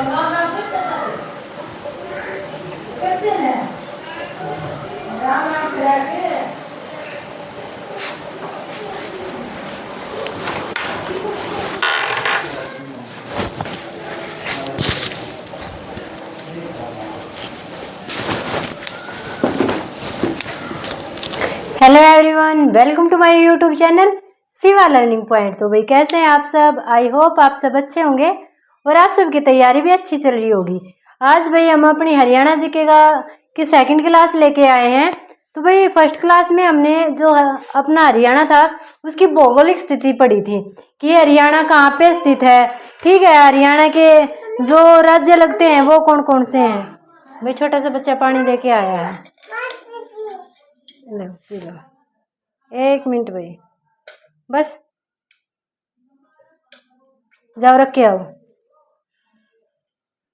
Hello everyone, welcome to my YouTube channel Shiva learning point. तो भाई कैसे हैं आप सब? आई होप आप सब अच्छे होंगे और आप सबकी तैयारी भी अच्छी चल रही होगी। आज भाई हम अपनी हरियाणा जीके की सेकंड क्लास लेके आए हैं। तो भाई फर्स्ट क्लास में हमने जो अपना हरियाणा था उसकी भौगोलिक स्थिति पढ़ी थी कि हरियाणा कहाँ पे स्थित है। ठीक है, हरियाणा के जो राज्य लगते हैं वो कौन कौन से हैं। भाई छोटा सा बच्चा पानी लेके आया है, लो पी लो। एक मिनट भाई, बस जाओ रख के आओ,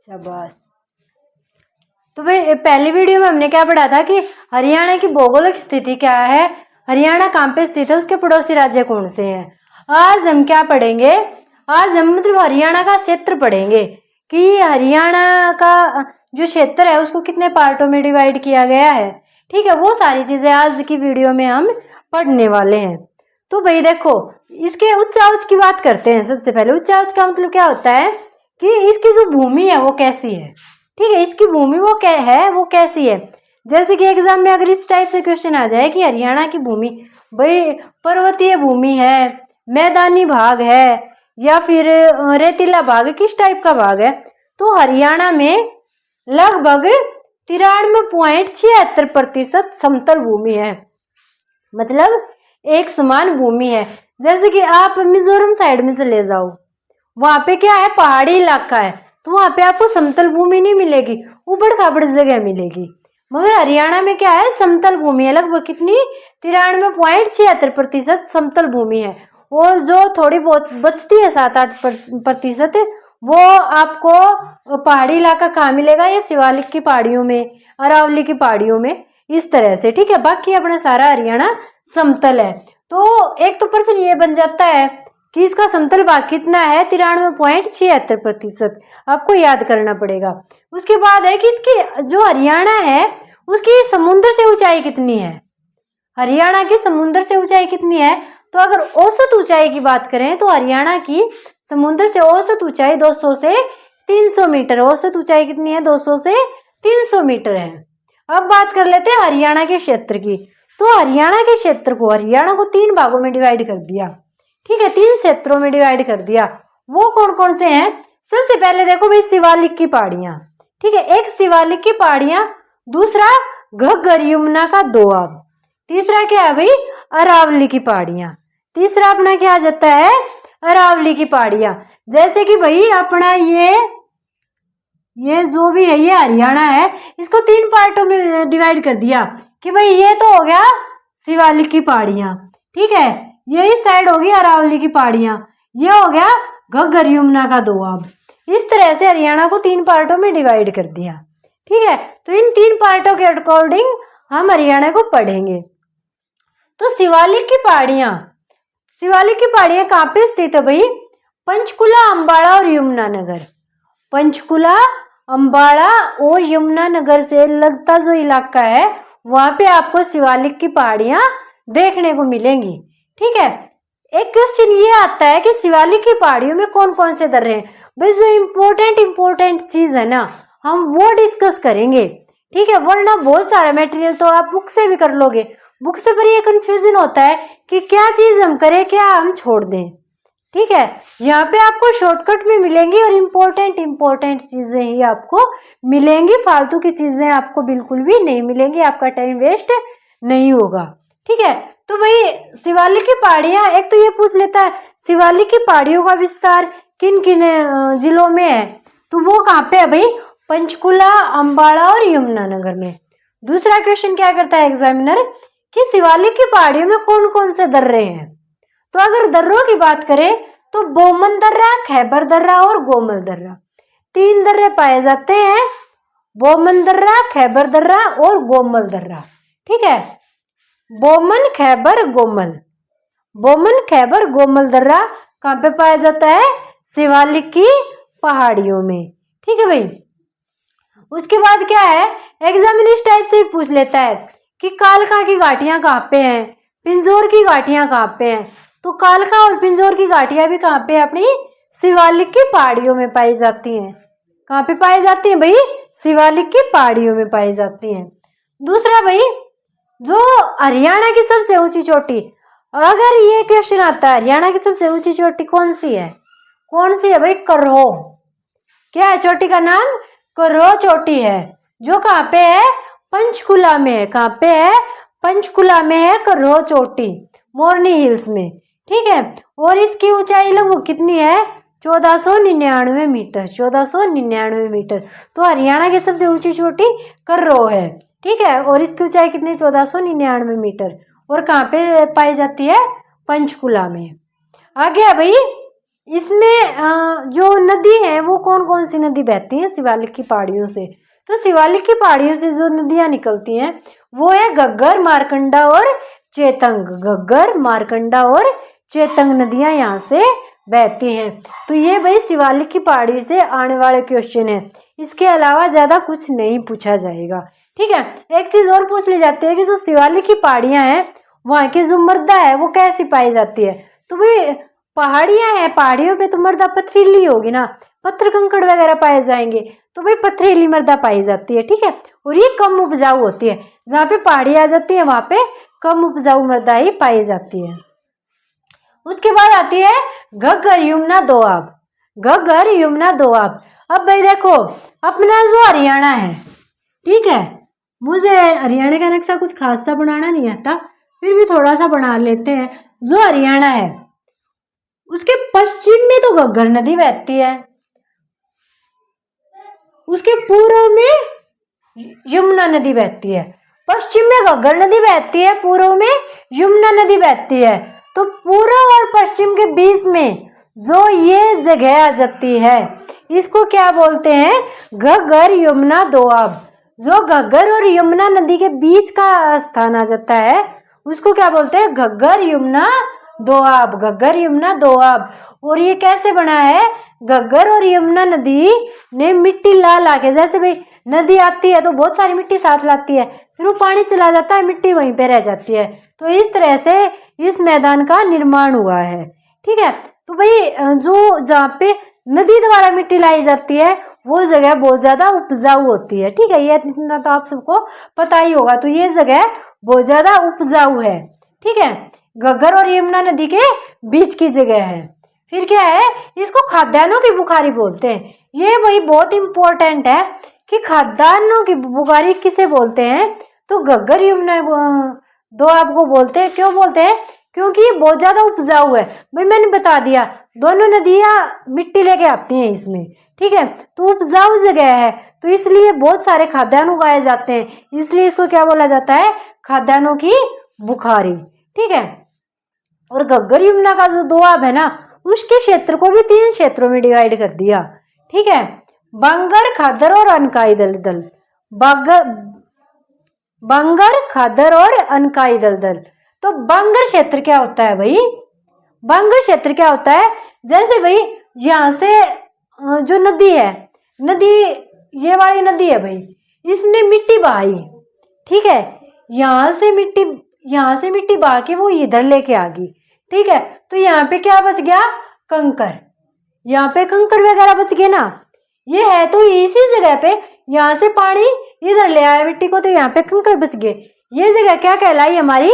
शाबाश। तो भाई पहली वीडियो में हमने क्या पढ़ा था कि हरियाणा की भौगोलिक स्थिति क्या है, हरियाणा कहाँ पे स्थित है, उसके पड़ोसी राज्य कौन से हैं। आज हम क्या पढ़ेंगे, आज हम मतलब हरियाणा का क्षेत्र पढ़ेंगे कि हरियाणा का जो क्षेत्र है उसको कितने पार्टों में डिवाइड किया गया है। ठीक है, वो सारी चीजें आज की वीडियो में हम पढ़ने वाले हैं। तो भाई देखो, इसके उच्चाउच की बात करते हैं। सबसे पहले उच्चाउच का मतलब क्या होता है कि इसकी जो भूमि है वो कैसी है। ठीक है, इसकी भूमि वो क्या है, वो कैसी है। जैसे कि एग्जाम में अगर इस टाइप से क्वेश्चन आ जाए कि हरियाणा की भूमि भाई पर्वतीय भूमि है, मैदानी भाग है या फिर रेतीला भाग है, किस टाइप का भाग है, तो हरियाणा में लगभग 93.76% समतल भूमि है, मतलब एक समान भूमि है। जैसे कि आप मिजोरम साइड में चले जाओ, वहां पे क्या है, पहाड़ी इलाका है, तो वहां पे आपको समतल भूमि नहीं मिलेगी, उबड़ खाबड़ जगह मिलेगी। मगर हरियाणा में क्या है, समतल भूमि है। लगभग कितनी, 93.76% समतल भूमि है। और जो थोड़ी बहुत बचती है 7-8% वो आपको पहाड़ी इलाका कहाँ मिलेगा, ये शिवालिक की पहाड़ियों में, अरावली की पहाड़ियों में, इस तरह से। ठीक है, बाकी अपना सारा हरियाणा समतल है। तो एक तो प्रश्न ये बन जाता है कि इसका समतल भाग कितना है, 93.76%, आपको याद करना पड़ेगा। उसके बाद है कि इसकी जो हरियाणा है उसकी समुद्र से ऊंचाई कितनी है। हरियाणा की समुद्र से ऊंचाई कितनी है, तो अगर औसत ऊंचाई की बात करें तो हरियाणा की समुद्र से औसत ऊंचाई 200 से 300 मीटर। औसत ऊंचाई कितनी है, 200 से 300 मीटर है। अब बात कर लेते हैं हरियाणा के क्षेत्र की। तो हरियाणा के क्षेत्र को, हरियाणा को 3 भागों में डिवाइड कर दिया। ठीक है, 3 क्षेत्रों में डिवाइड कर दिया। वो कौन कौन से हैं, सबसे पहले देखो भाई शिवालिक की पहाड़ियां। ठीक है, एक शिवालिक की पहाड़ियां, दूसरा घग्गर यमुना का दोआब, तीसरा क्या है भाई, अरावली की पहाड़ियां। तीसरा अपना क्या आ जाता है, अरावली की पहाड़ियां। जैसे कि भाई अपना ये जो भी है, ये हरियाणा है, इसको 3 पार्टों में डिवाइड कर दिया कि भाई ये तो हो गया शिवालिक की पहाड़ियां। ठीक है, ये इस साइड होगी अरावली की पहाड़ियां, ये हो गया घग्गर यमुना का दोआब। इस तरह से हरियाणा को 3 पार्टों में डिवाइड कर दिया। ठीक है, तो इन 3 पार्टों के अकॉर्डिंग हम हरियाणा को पढ़ेंगे। तो शिवालिक की पहाड़ियां, शिवालिक की पहाड़ियां कहाँ पे स्थित है भाई, पंचकुला, अंबाला और यमुनानगर। पंचकुला, अंबाला और यमुनानगर से लगता जो इलाका है वहां पे आपको शिवालिक की पहाड़ियां देखने को मिलेंगी। ठीक है, एक क्वेश्चन ये आता है कि शिवालिक की पहाड़ियों में कौन कौन से दर्रे हैं। भाई जो इम्पोर्टेंट चीज है ना, हम वो डिस्कस करेंगे। ठीक है, वरना बहुत सारा मटेरियल तो आप बुक से भी कर लोगे। बुक से पर ये कंफ्यूजन होता है कि क्या चीज हम करें, क्या हम छोड़ दें। ठीक है, यहाँ पे आपको शॉर्टकट में मिलेंगी और इम्पोर्टेंट चीजें ही आपको मिलेंगी, फालतू की चीजें आपको बिल्कुल भी नहीं मिलेंगी, आपका टाइम वेस्ट नहीं होगा। ठीक है, तो भाई शिवालिक की पहाड़ियां, एक तो ये पूछ लेता है शिवालिक की पहाड़ियों का विस्तार किन किन जिलों में है, तो वो कहाँ पे है भाई, पंचकुला, अंबाला और यमुनानगर में। दूसरा क्वेश्चन क्या करता है एग्जामिनर कि शिवालिक की पहाड़ियों में कौन कौन से दर्रे हैं। तो अगर दर्रों की बात करें तो बोमन दर्रा, खैबर दर्रा और गोमल दर्रा, 3 दर्रे पाए जाते हैं, बोमन दर्रा, खैबर दर्रा और गोमल दर्रा। ठीक है, बोमन, खैबर, गोमल, बोमन, खैबर, गोमल दर्रा कहाँ पे पाया जाता है, शिवालिक की पहाड़ियों में। ठीक है भाई। उसके बाद क्या है, एग्जामिन इस टाइप से भी पूछ लेता है कि कालका की घाटियां कहाँ पे हैं, पिंजौर की घाटियां कहाँ पे हैं। तो कालका और पिंजौर की घाटियां भी कहाँ पे, अपनी शिवालिक की पहाड़ियों में पाई जाती हैं। कहाँ पे पाई जाती हैं भाई, शिवालिक की पहाड़ियों में पाई जाती हैं। दूसरा भाई, जो हरियाणा की सबसे ऊंची चोटी, अगर ये क्वेश्चन आता है हरियाणा की सबसे ऊंची चोटी कौन सी है, कौन सी है भाई, करहो। क्या है चोटी का नाम, करहो चोटी है, जो कहाँ पे है, पंचकुला में है। कहाँ पे है, पंचकुला में है करहो चोटी, मोरनी हिल्स में। ठीक है, और इसकी ऊंचाई लगभग कितनी है, 1499 मीटर, 1499 मीटर। तो हरियाणा की सबसे ऊंची चोटी करहो है। ठीक है, और इसकी ऊंचाई कितनी, 1499 मीटर, और कहाँ पे पाई जाती है, पंचकुला में। आगे है भाई, इसमें जो नदी है वो कौन कौन सी नदी बहती है शिवालिक की पहाड़ियों से। तो शिवालिक की पहाड़ियों से जो नदियां निकलती हैं वो है घग्गर, मारकंडा और चेतंग। घग्गर, मारकंडा और चेतंग नदियां यहाँ से बहती हैं। तो ये भाई शिवालिक की पहाड़ी से आने वाले क्वेश्चन है, इसके अलावा ज्यादा कुछ नहीं पूछा जाएगा। ठीक है, एक चीज और पूछ ली जाती है कि जो शिवालिक की पहाड़ियां हैं वहां की जो मृदा है वो कैसी पाई जाती है। तो भाई पहाड़ियां हैं, पहाड़ियों पे तो मृदा पथरीली होगी ना, पत्थर कंकड़ वगैरह पाए जाएंगे, तो भाई पथरीली मृदा पाई जाती है। ठीक है, और ये कम उपजाऊ होती है, जहाँ पे पहाड़ी आ जाती है वहां पे कम उपजाऊ मृदा ही पाई जाती है। उसके बाद आती है घग्गर, यमुना, दोआब। घग्गर, यमुना, दोआब। अब भाई देखो, अपना जो हरियाणा है, ठीक है, मुझे हरियाणा का नक्शा कुछ खास सा बनाना नहीं आता, फिर भी थोड़ा सा बना लेते हैं। जो हरियाणा है उसके पश्चिम में तो घग्गर नदी बहती है, उसके पूर्व में यमुना नदी बहती है। पश्चिम में घग्गर नदी बहती है, पूर्व में यमुना नदी बहती है। तो पूर्व और पश्चिम के बीच में जो ये जगह आ जाती है इसको क्या बोलते हैं, घग्गर, यमुना, दोआब। जो घग्गर और यमुना नदी के बीच का स्थान आ जाता है उसको क्या बोलते हैं, घग्गर, यमुना, दोआब। घग्गर, यमुना, दोआब। और ये कैसे बना है, घग्गर और यमुना नदी ने मिट्टी ला के, जैसे भाई नदी आती है तो बहुत सारी मिट्टी साथ लाती है, फिर वो पानी चला जाता है, मिट्टी वहीं पे रह जाती है। तो इस तरह से इस मैदान का निर्माण हुआ है। ठीक है, तो भाई जो जहाँ पे नदी द्वारा मिट्टी लाई जाती है वो जगह बहुत ज्यादा उपजाऊ होती है। ठीक है, ये इतना तो आप सबको पता ही होगा। तो ये जगह बहुत ज्यादा उपजाऊ है। ठीक है, घग्गर और यमुना नदी के बीच की जगह है। फिर क्या है, इसको खाद्यान्नों की बुखारी बोलते हैं। ये भाई बहुत इंपॉर्टेंट है कि खाद्यान्नों की बुखारी किसे बोलते हैं, तो घग्गर, यमुना, दोआब को बोलते हैं। क्यों बोलते हैं, क्योंकि ये बहुत ज्यादा उपजाऊ है। भाई मैंने बता दिया, दोनों नदियां मिट्टी लेके आती हैं इसमें। ठीक है, तो उपजाऊ जगह है, तो इसलिए बहुत सारे खाद्यान्न उगाए जाते हैं, इसलिए इसको क्या बोला जाता है, खाद्यान्नों की बुखारी। ठीक है, और घग्गर, यमुना का जो दोआब है ना उसके क्षेत्र को भी 3 क्षेत्रों में डिवाइड कर दिया। ठीक है, बांगर, खादर और अनकाई दलदल। बांगर, खादर और अनकाई दलदल। तो बांगर क्षेत्र क्या होता है भाई, बांगर क्षेत्र क्या होता है, जैसे भाई यहाँ से जो नदी है, नदी ये वाली नदी है भाई, इसने मिट्टी बहाई। ठीक है, यहाँ से मिट्टी बहा के वो इधर लेके आ गई। ठीक है, तो यहाँ पे क्या बच गया, कंकर। यहाँ पे कंकर वगैरह बच गए ना, ये है तो इसी जगह पे, यहाँ से पानी इधर ले आया मिट्टी को, तो यहाँ पे कंकर बच गए। ये जगह क्या कहलाई, हमारी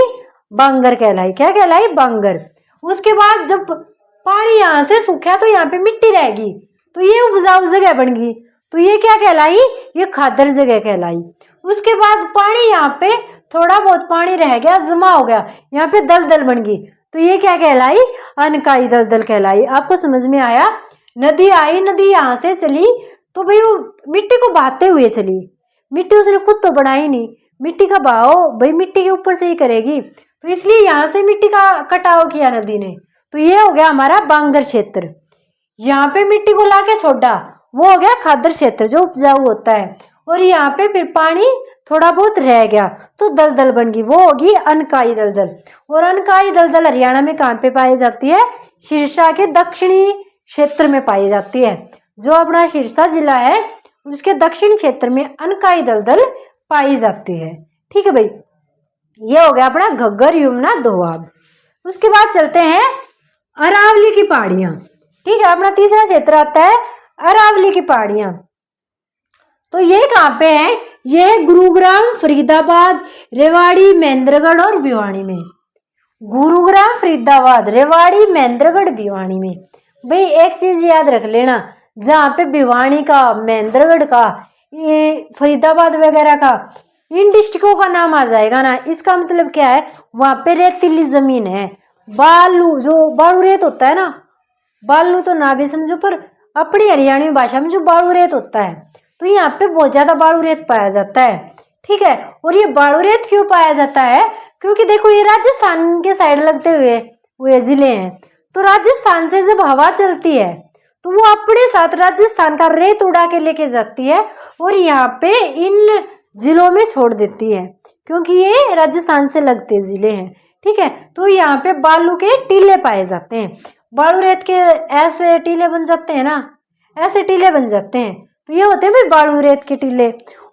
बांगर कहलाई। क्या कहलाई, बांगर। उसके बाद जब पानी यहाँ से सूखा तो यहाँ पे मिट्टी रहेगी, तो ये उपजाऊ जगह बन गई, तो ये क्या कहलाई, ये खादर जगह कहलाई। उसके बाद पानी यहाँ पे थोड़ा बहुत पानी रह गया, जमा हो गया, यहाँ पे दलदल बन गई, तो ये क्या कहलाई, अनकाई दलदल कहलाई। आपको समझ में आया, नदी आई, नदी यहाँ से चली तो भाई वो मिट्टी को बहाते हुए चली, मिट्टी उसने खुद तो बनाई नहीं, मिट्टी का बहाव भाई मिट्टी के ऊपर से ही करेगी, तो इसलिए यहाँ से मिट्टी का कटाव किया नदी ने, तो ये हो गया हमारा बांगर क्षेत्र। यहाँ पे मिट्टी को लाके छोड़ा, वो हो गया खादर क्षेत्र जो उपजाऊ होता है, और यहाँ पे फिर पानी थोड़ा बहुत रह गया तो दलदल बन गई, वो होगी अनकाई दलदल। और अनकाई दलदल हरियाणा में कहाँ पे पाई जाती है, सिरसा के दक्षिणी क्षेत्र में पाई जाती है। जो अपना सिरसा जिला है उसके दक्षिण क्षेत्र में अनकाई दलदल पाई जाती है। ठीक है भाई, ये हो गया अपना घग्गर, यमुना, दोआब। उसके बाद चलते हैं अरावली की पहाड़ियां। ठीक है, अपना तीसरा क्षेत्र आता है अरावली की पहाड़ियां। तो ये कहाँ पे है? ये गुरुग्राम, फरीदाबाद, रेवाड़ी, महेंद्रगढ़ और भिवानी में। गुरुग्राम, फरीदाबाद, रेवाड़ी, महेंद्रगढ़, भिवानी में। भाई एक चीज याद रख लेना, जहाँ पे भिवानी का, महेंद्रगढ़ का, ये फरीदाबाद वगैरह का, इन डिस्ट्रिक्टों का नाम आ जाएगा ना, इसका मतलब क्या है? वहां पे रेतीली जमीन है। बालू, जो बालू रेत होता है ना, बालू तो ना भी समझो, पर अपनी हरियाणवी भाषा में जो बालू रेत होता है, तो यहाँ पे बहुत ज्यादा बालू रेत पाया जाता है। ठीक है, और ये बालू रेत क्यों पाया जाता है? क्योंकि देखो ये राजस्थान के साइड लगते हुए जिले हैं, तो राजस्थान से जब हवा चलती है तो वो अपने साथ राजस्थान का रेत उड़ा के लेके जाती है और यहाँ पे इन जिलों में छोड़ देती है, क्योंकि ये राजस्थान से लगते जिले हैं। ठीक है, तो यहाँ पे बालू के टीले पाए जाते हैं। बालू रेत के ऐसे टीले बन जाते हैं ना, ऐसे टीले बन जाते हैं, तो ये होते हैं भाई बालू रेत के टीले।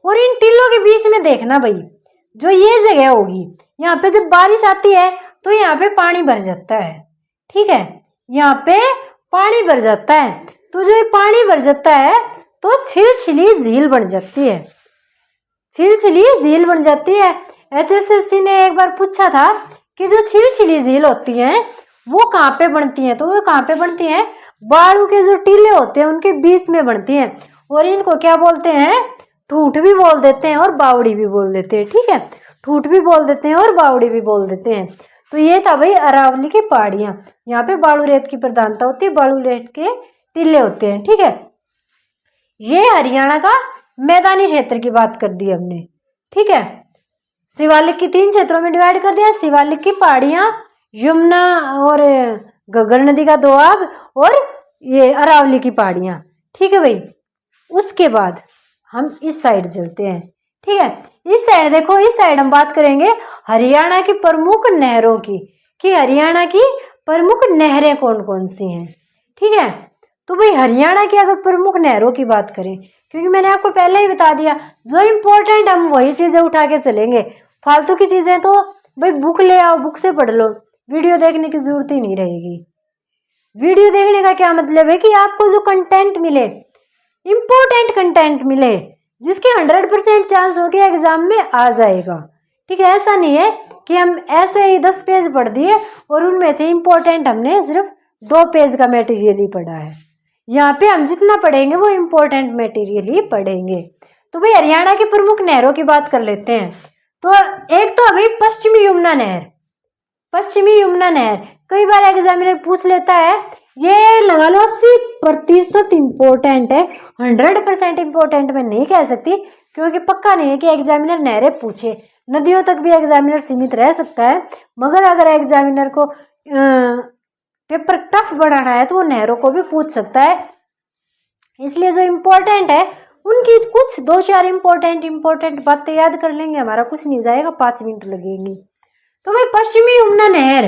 और इन टीलों के बीच में देखना भाई, जो ये जगह होगी, यहाँ पे जब बारिश आती है तो यहाँ पे पानी भर जाता है। ठीक है, यहाँ पे पानी भर जाता है, तो जो ये पानी भर जाता है तो छिलछिली झील बन जाती है। छिलछिली झील बन जाती है। HSSC ने एक बार पूछा था कि जो छिलछिली झील होती है वो कहाँ पे बनती है, तो वो कहाँ पे बनती है? बालू के जो टीले होते हैं उनके बीच में बनती है। और इनको क्या बोलते हैं? ठूठ भी बोल देते हैं और बावड़ी भी बोल देते हैं। ठीक है, ठूठ भी बोल देते हैं और बावड़ी भी बोल देते हैं। तो ये था भाई अरावली की पहाड़ियां। यहाँ पे बालू रेत की प्रधानता होती है, बालू रेत के टीले होते हैं। ठीक है, ये हरियाणा का मैदानी क्षेत्र की बात कर दी हमने। ठीक है, शिवालिक की 3 क्षेत्रों में डिवाइड कर दिया, शिवालिक की पहाड़ियां, यमुना और घग्गर नदी का दोआब, और ये अरावली की पहाड़ियां। ठीक है भाई, उसके बाद हम इस साइड चलते हैं। ठीक है, इस साइड देखो, इस साइड हम बात करेंगे हरियाणा की प्रमुख नहरों की, कि हरियाणा की प्रमुख नहरें कौन कौन सी हैं। ठीक है, तो भाई हरियाणा की अगर प्रमुख नहरों की बात करें, क्योंकि मैंने आपको पहले ही बता दिया, जो इम्पोर्टेंट हम वही चीजें उठा के चलेंगे, फालतू की चीजें तो भाई बुक ले आओ, बुक से पढ़ लो, वीडियो देखने की जरूरत ही नहीं रहेगी। वीडियो देखने का क्या मतलब है? कि आपको जो कंटेंट मिले, इम्पोर्टेंट कंटेंट मिले, जिसके 100% चांस हो गया एग्जाम में आ जाएगा। ठीक है, ऐसा नहीं है कि हम ऐसे ही 10 पेज पढ़ दिए और उनमें से इम्पोर्टेंट हमने सिर्फ 2 पेज का मटेरियल ही पढ़ा है। यहाँ पे हम जितना पढ़ेंगे वो इम्पोर्टेंट मटेरियल ही पढ़ेंगे। तो भाई हरियाणा की प्रमुख नहरों की बात कर लेते हैं। तो एक तो अभी पश्चिमी यमुना नहर, पश्चिमी यमुना नहर कई बार एग्जामिनर पूछ लेता है, ये लगा लो 80% इम्पोर्टेंट है, 100% इम्पोर्टेंट मैं नहीं कह सकती, क्योंकि पक्का नहीं है कि एग्जामिनर नहरें पूछे। नदियों तक भी एग्जामिनर सीमित रह सकता है, मगर अगर एग्जामिनर को पेपर टफ बनाना है तो वो नहरों को भी पूछ सकता है। इसलिए जो इम्पोर्टेंट है उनकी कुछ 2-4 इम्पोर्टेंट बातें याद कर लेंगे, हमारा कुछ नहीं जाएगा, 5 मिनट लगेंगे। तो भाई पश्चिमी यमुना नहर,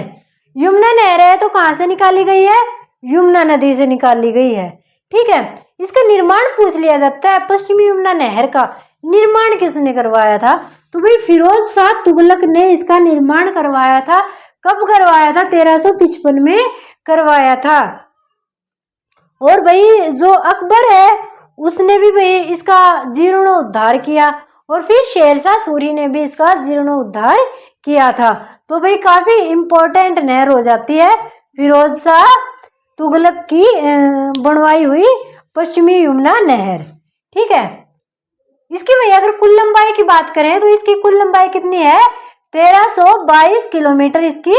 यमुना नहर है तो कहाँ से निकाली गई है? यमुना नदी से निकाली गई है। ठीक है, इसका निर्माण पूछ लिया जाता है। पश्चिमी यमुना नहर का निर्माण किसने करवाया था? तो भाई फिरोज शाह तुगलक ने इसका निर्माण करवाया था। कब करवाया था? 1355 में करवाया था। और भाई जो अकबर है उसने भी भाई इसका जीर्णोद्धार किया, और फिर शेरशाह सूरी ने भी इसका जीर्णोद्धार किया था। तो भाई काफी इम्पोर्टेंट नहर हो जाती है फिरोज शाह तुगलक की बनवाई हुई पश्चिमी यमुना नहर। ठीक है, इसकी भाई अगर कुल लंबाई की बात करें तो इसकी कुल लंबाई कितनी है? 1322 किलोमीटर इसकी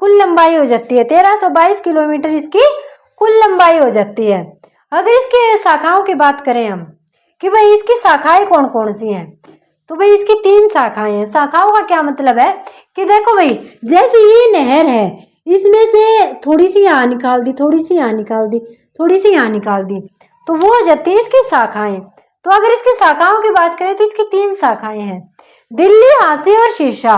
कुल लंबाई हो जाती है। 1322 किलोमीटर इसकी कुल लंबाई हो जाती है। अगर इसके शाखाओं की बात करें हम, कि भाई इसकी शाखाएं कौन कौन सी हैं, तो भाई इसकी 3 शाखाएं हैं। शाखाओं का क्या मतलब है कि देखो भाई, जैसे ये नहर है, इसमें से थोड़ी सी यहाँ निकाल दी, थोड़ी सी यहाँ निकाल दी, थोड़ी सी यहाँ निकाल दी, तो वो हो जाती है इसकी शाखाएं। तो अगर इसकी शाखाओं की बात करें तो इसकी 3 शाखाएं हैं, दिल्ली, हांसी और सिरसा।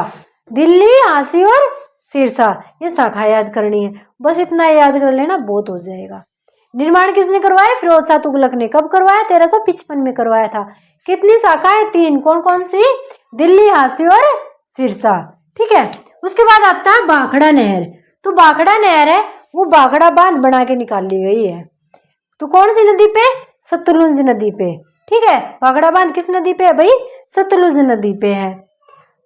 दिल्ली, हांसी और सिरसा, ये शाखा याद करनी है, बस इतना याद कर लेना बहुत हो जाएगा। निर्माण किसने करवाया? फिरोज शाह तुगलक ने। कब करवाया? 1355 में करवाया था। कितनी शाखाएं? 3। कौन कौन सी? दिल्ली, झांसी और सिरसा। ठीक है। उसके बाद आता है भाखड़ा नहर। तो भाखड़ा नहर है वो भाखड़ा बांध बना के निकाली गई है। तो कौन सी नदी पे? सतलुज नदी पे। ठीक है। भाखड़ा बांध किस नदी पे है भाई? सतलुज नदी पे है।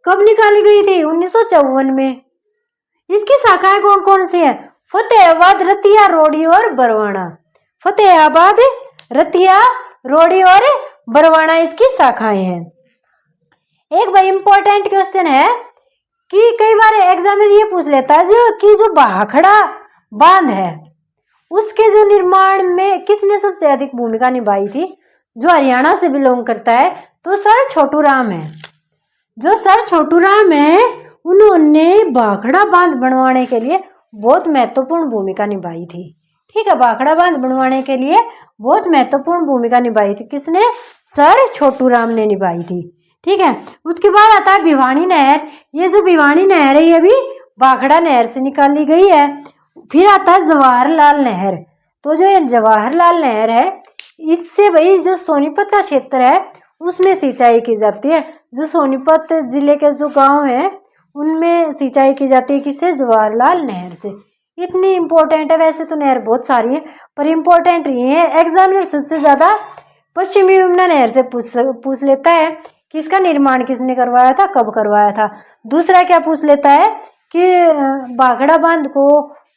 कब निकाली गई थी? 1954 में। इसकी शाखाएं कौन कौन सी है? फतेहाबाद, रतिया, रोड़ी और बरवाना। फतेहाबाद, रतिया, रोड़ी और बरवाना इसकी शाखाएं हैं। एक भाई इंपॉर्टेंट क्वेश्चन है कि कई बार एग्जामिनर ये पूछ लेता है जो भाखड़ा बांध है उसके जो निर्माण में किसने सबसे अधिक भूमिका निभाई थी? जो हरियाणा से बिलोंग करता है तो सर छोटू राम है। जो सर छोटू राम है उन्होंने भाखड़ा बांध बनवाने के लिए बहुत महत्वपूर्ण भूमिका निभाई थी। ठीक है। भाखड़ा बांध बनवाने के लिए बहुत महत्वपूर्ण भूमिका निभाई थी। किसने? सर छोटू राम ने निभाई थी। ठीक है। उसके बाद आता है भिवानी नहर। ये जो भिवानी नहर है ये भी भाखड़ा नहर से निकाली गई है। फिर आता है जवाहरलाल नहर। तो जो ये जवाहरलाल नहर है इससे भाई जो सोनीपत का क्षेत्र है उसमें सिंचाई की जाती है। जो सोनीपत जिले के जो गांव है उनमें सिंचाई की जाती है। किससे? जवाहरलाल नहर से। इतनी इंपॉर्टेंट है। वैसे तो नहर बहुत सारी है पर इंपॉर्टेंट ये है। एग्जामिनर सबसे ज्यादा पश्चिमी यमुना नहर से पूछ लेता है कि इसका निर्माण किसने करवाया था, कब करवाया था। दूसरा क्या पूछ लेता है कि भाखड़ा बांध को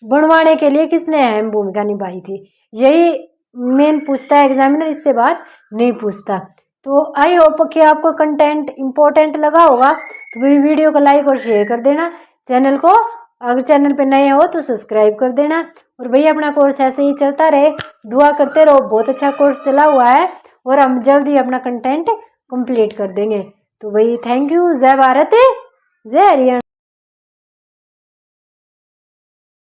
बनवाने के लिए किसने अहम भूमिका निभाई थी। यही मेन पूछता है एग्जामिनर, इससे बात नहीं पूछता। तो आई होप कि आपको कंटेंट इंपॉर्टेंट लगा होगा। तो मेरी वीडियो को लाइक और शेयर कर देना। चैनल को अगर चैनल पे नए हो तो सब्सक्राइब कर देना। और भैया अपना कोर्स ऐसे ही चलता रहे, दुआ करते रहो। बहुत अच्छा कोर्स चला हुआ है और हम जल्द ही अपना कंटेंट कंप्लीट कर देंगे। तो भाई थैंक यू। जय भारत, जय हरियाणा।